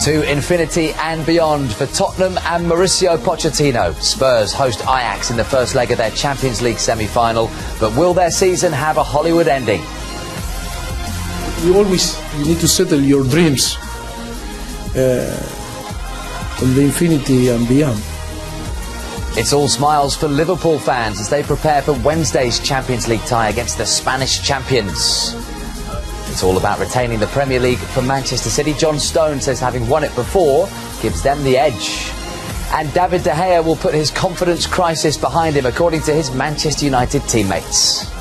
To infinity and beyond for Tottenham and Mauricio Pochettino. Spurs host Ajax in the first leg of their Champions League semi-final, but will their season have a Hollywood ending? You need to settle your dreams on the infinity and beyond. It's all smiles for Liverpool fans as they prepare for Wednesday's Champions League tie against the Spanish champions. It's all about retaining the Premier League for Manchester City. John Stone says having won it before gives them the edge. And David De Gea will put his confidence crisis behind him, according to his Manchester United teammates.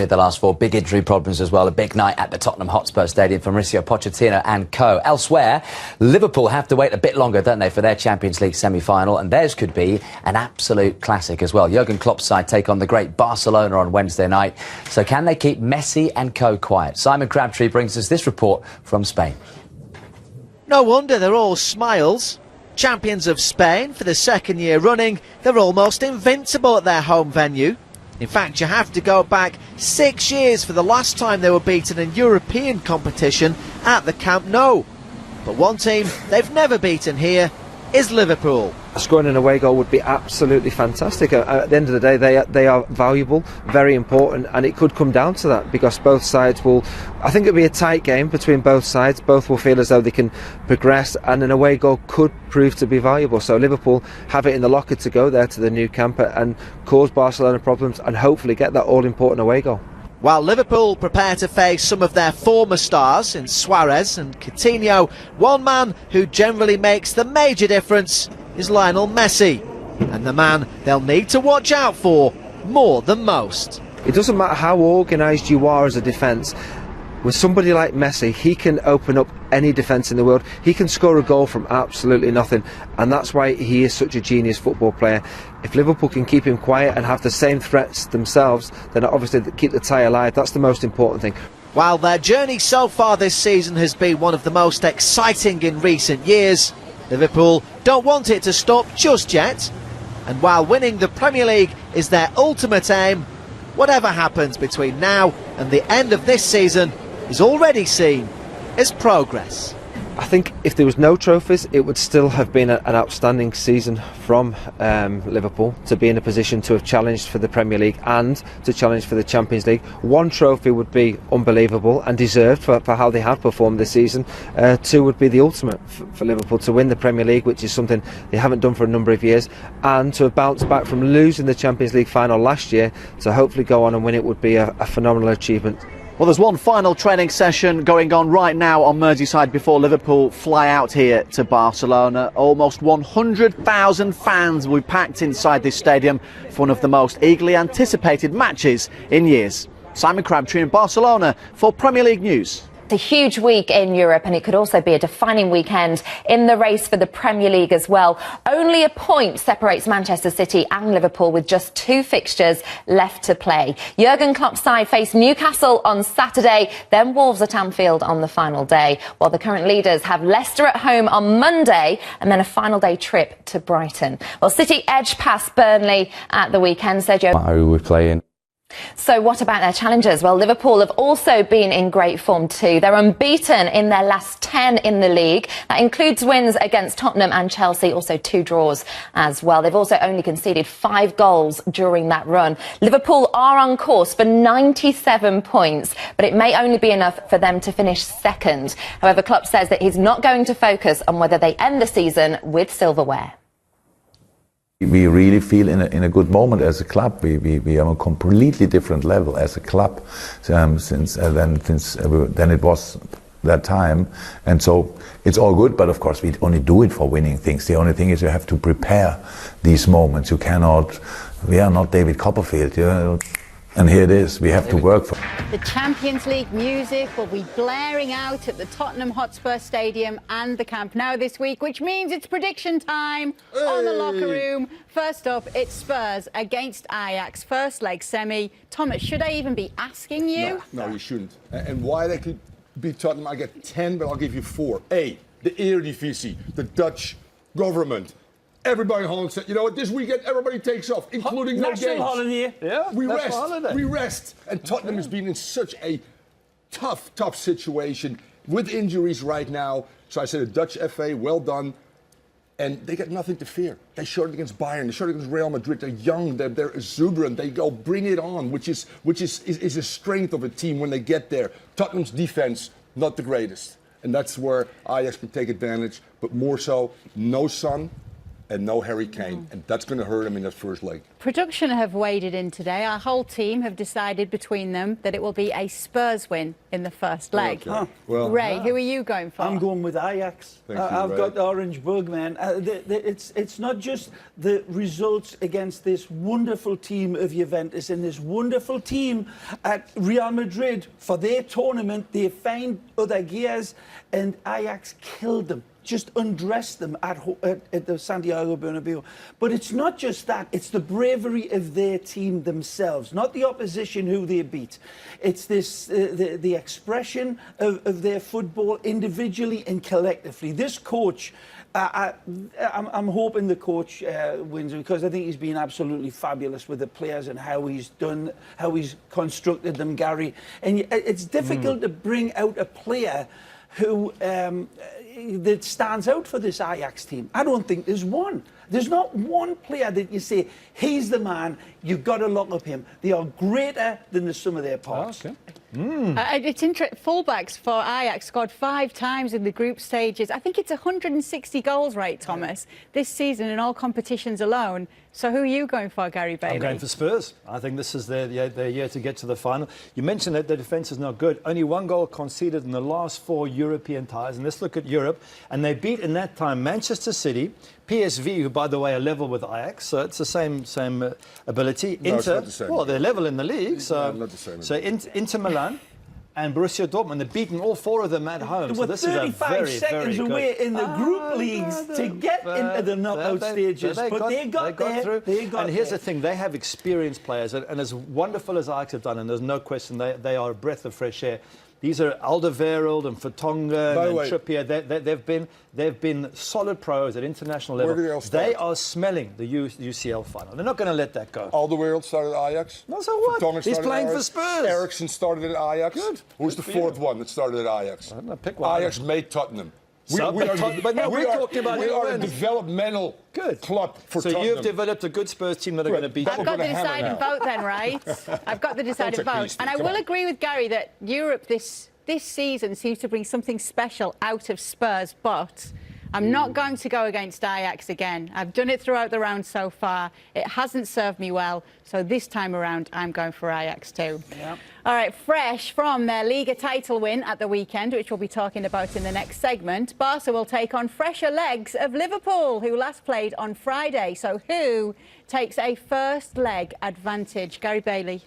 The last four, big injury problems as well. A big night at the Tottenham Hotspur Stadium for Mauricio Pochettino and co. Elsewhere, Liverpool have to wait a bit longer, don't they, for their Champions League semi-final, and theirs could be an absolute classic as well. Jurgen Klopp's side take on the great Barcelona on Wednesday night. So can they keep Messi and co quiet? Simon Crabtree brings us this report from Spain. No wonder they're all smiles. Champions of Spain for the second year running, they're almost invincible at their home venue. In fact, you have to go back 6 years for the last time they were beaten in European competition at the Camp Nou. But one team they've never beaten here is Liverpool. Scoring an away goal would be absolutely fantastic. At the end of the day, they are valuable, very important, and it could come down to that because both sides will, I think it'll be a tight game between both sides. Both will feel as though they can progress, and an away goal could prove to be valuable. So Liverpool have it in the locker to go there to the new camp and cause Barcelona problems and hopefully get that all-important away goal. While Liverpool prepare to face some of their former stars in Suarez and Coutinho, one man who generally makes the major difference is Lionel Messi, and the man they'll need to watch out for more than most. It doesn't matter how organised you are as a defence. With somebody like Messi, he can open up any defence in the world. He can score a goal from absolutely nothing, and that's why he is such a genius football player. If Liverpool can keep him quiet and have the same threats themselves, then obviously keep the tie alive. That's the most important thing. While their journey so far this season has been one of the most exciting in recent years, Liverpool don't want it to stop just yet. And while winning the Premier League is their ultimate aim, whatever happens between now and the end of this season is already seen as progress. I think if there was no trophies, it would still have been an outstanding season from Liverpool to be in a position to have challenged for the Premier League and to challenge for the Champions League. One trophy would be unbelievable and deserved for how they have performed this season. Two would be the ultimate for Liverpool, to win the Premier League, which is something they haven't done for a number of years, and to have bounced back from losing the Champions League final last year to hopefully go on and win it would be a phenomenal achievement. Well, there's one final training session going on right now on Merseyside before Liverpool fly out here to Barcelona. Almost 100,000 fans will be packed inside this stadium for one of the most eagerly anticipated matches in years. Simon Crabtree in Barcelona for Premier League News. It's a huge week in Europe, and it could also be a defining weekend in the race for the Premier League as well. Only a point separates Manchester City and Liverpool, with just 2 fixtures left to play. Jurgen Klopp's side face Newcastle on Saturday, then Wolves at Anfield on the final day, while the current leaders have Leicester at home on Monday and then a final day trip to Brighton. Well, City edged past Burnley at the weekend, Sergio. Who we're playing. So what about their challengers? Well, Liverpool have also been in great form too. They're unbeaten in their last 10 in the league. That includes wins against Tottenham and Chelsea, also 2 draws as well. They've also only conceded 5 goals during that run. Liverpool are on course for 97 points, but it may only be enough for them to finish second. However, Klopp says that he's not going to focus on whether they end the season with silverware. We really feel in a good moment as a club. We are on a completely different level as a club since then it was that time, and so it's all good. But of course, we only do it for winning things. The only thing is you have to prepare these moments. You cannot. We are not David Copperfield, you know. And here it is, we have to work for it. The Champions League music will be blaring out at the Tottenham Hotspur Stadium and the Camp Nou this week, which means it's prediction time on the locker room. First up, it's Spurs against Ajax, first leg semi. Thomas, should I even be asking you? No, you shouldn't. And why they could beat Tottenham, I get 10, but I'll give you 4. A, the Eredivisie, the Dutch government. everybody in Holland said, you know what, this weekend everybody takes off, including no National games. holiday. Yeah, We national rest. holiday. We rest. And Tottenham has been in such a tough situation with injuries right now. So I said, the Dutch FA, well done. And they got nothing to fear. They showed it against Bayern. They showed it against Real Madrid. They're young. They're exuberant. They go, bring it on, which is a strength of a team when they get there. Tottenham's defense, not the greatest. And that's where Ajax can take advantage. But more so, no Son and no Harry Kane. And that's going to hurt him in that first leg. Production have waded in today. Our whole team have decided between them that it will be a Spurs win in the first leg. Okay. Well, Ray, who are you going for? I'm going with Ajax. Thank you, I've Ray. got the orange bug, man. It's not just the results against this wonderful team of Juventus and this wonderful team at Real Madrid for their tournament. They find other gears, and Ajax killed them. Just undressed them at the Santiago Bernabeu. But it's not just that, it's the bravery of their team themselves, not the opposition who they beat. It's this the expression of their football individually and collectively. This coach, I'm hoping the coach wins, because I think he's been absolutely fabulous with the players and how he's constructed them, Gary. And it's difficult to bring out a player who that stands out for this Ajax team. I don't think there's one. There's not one player that you say, he's the man, you've got to lock up him. They are greater than the sum of their parts. Okay. It's interesting. Fullbacks for Ajax scored 5 times in the group stages. I think it's 160 goals rate, Thomas, this season in all competitions alone. So who are you going for, Gary Bailey? I'm going for Spurs. I think this is their year to get to the final. You mentioned that the defence is not good. Only 1 goal conceded in the last 4 European ties. And let's look at Europe. And they beat in that time Manchester City, PSV, who, by the way, are level with Ajax. So it's the same ability. No, it's not the same. Well, they're level in the league. So, No, not the same. So Inter Milan and Borussia Dortmund, they've beaten all 4 of them at home. They So were this is a 35 very, seconds very away good. in the group leagues to get into the knockout stages. But they got there. through. They got and here's there. the thing, they have experienced players, and as wonderful as Ajax have done, and there's no question they are a breath of fresh air. These are Alderweireld and Vertonghen and way, Trippier. They've been solid pros at international level. Where do they all start? They are smelling the UCL final. They're not going to let that go. Alderweireld started at Ajax. No, so what? Vertonghen He's started playing at for Ajax. Spurs. Eriksson started at Ajax. Good. Who's the Good for 4th you. one that started at Ajax? I don't know, pick one. Ajax made Tottenham. So, but we're talking about we who are a wins. developmental club for So Tottenham. you've developed a good Spurs team that are going to beat I've you. got the gonna hammer deciding now. vote then, right? I've got the deciding Don't take vote. these, And I come will on. agree with Gary that Europe this season seems to bring something special out of Spurs, but I'm not going to go against Ajax again. I've done it throughout the round so far. It hasn't served me well. So this time around, I'm going for Ajax too. Yep. All right, fresh from their Liga title win at the weekend, which we'll be talking about in the next segment, Barca will take on fresher legs of Liverpool, who last played on Friday. So who takes a first leg advantage? Gary Bailey.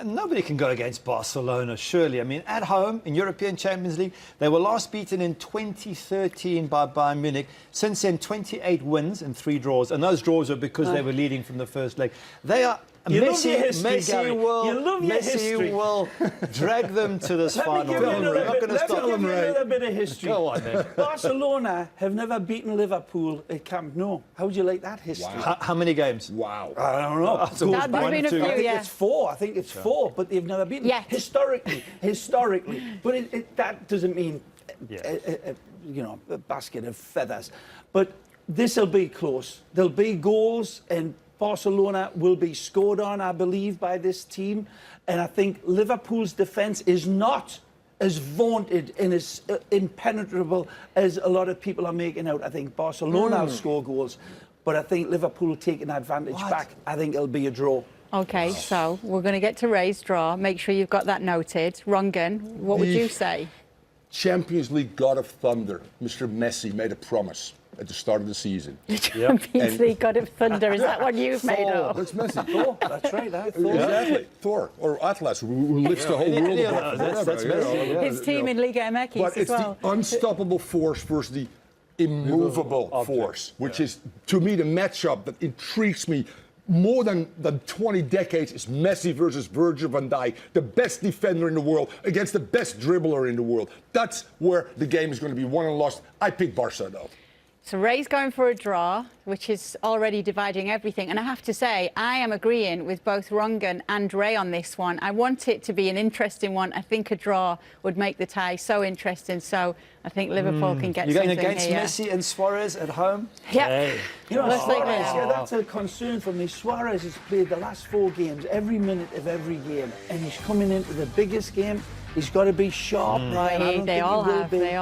Nobody can go against Barcelona, surely. I mean, at home in European Champions League, they were last beaten in 2013 by Bayern Munich. Since then, 28 wins and 3 draws. And those draws are because they were leading from the first leg. They are... You love your history, Gary. will, You love your history. will drag them to this Let me final. give you another bit of history. Go on, then. Barcelona have never beaten Liverpool at Camp Nou. How would you like that history? How many games? Wow. I don't know. There's been a few, I think yeah. it's 4. I think it's 4, but they've never beaten. Yet. Historically. But that doesn't mean, a basket of feathers. But this will be close. There'll be goals, and Barcelona will be scored on, I believe, by this team. And I think Liverpool's defence is not as vaunted and as impenetrable as a lot of people are making out. I think Barcelona will score goals, but I think Liverpool taking advantage back. I think it'll be a draw. Okay, so we're going to get to Ray's draw. Make sure you've got that noted. Rongan, what would you say? Champions League God of Thunder, Mr. Messi, made a promise at the start of the season. Champions League God of Thunder, is that one you've made up? That's Messi. Thor, that's right. Exactly. Thor, or Atlas, who lifts the whole world apart. That's Messi, yeah. His team in Liga MX But as it's well. the unstoppable force versus the immovable force, which is, to me, the matchup that intrigues me more than 20 decades is Messi versus Virgil van Dijk, the best defender in the world against the best dribbler in the world. That's where the game is going to be won and lost. I pick Barca, though. So Ray's going for a draw, which is already dividing everything. And I have to say, I am agreeing with both Rongan and Ray on this one. I want it to be an interesting one. I think a draw would make the tie so interesting. So I think Liverpool can get You're going something against here. Messi and Suarez at home? Yep. Hey. You know, Looks like Suarez, that. yeah, that's a concern for me. Suarez has played the last 4 games, every minute of every game, and he's coming into the biggest game. He's got to be sharp, right? They all have.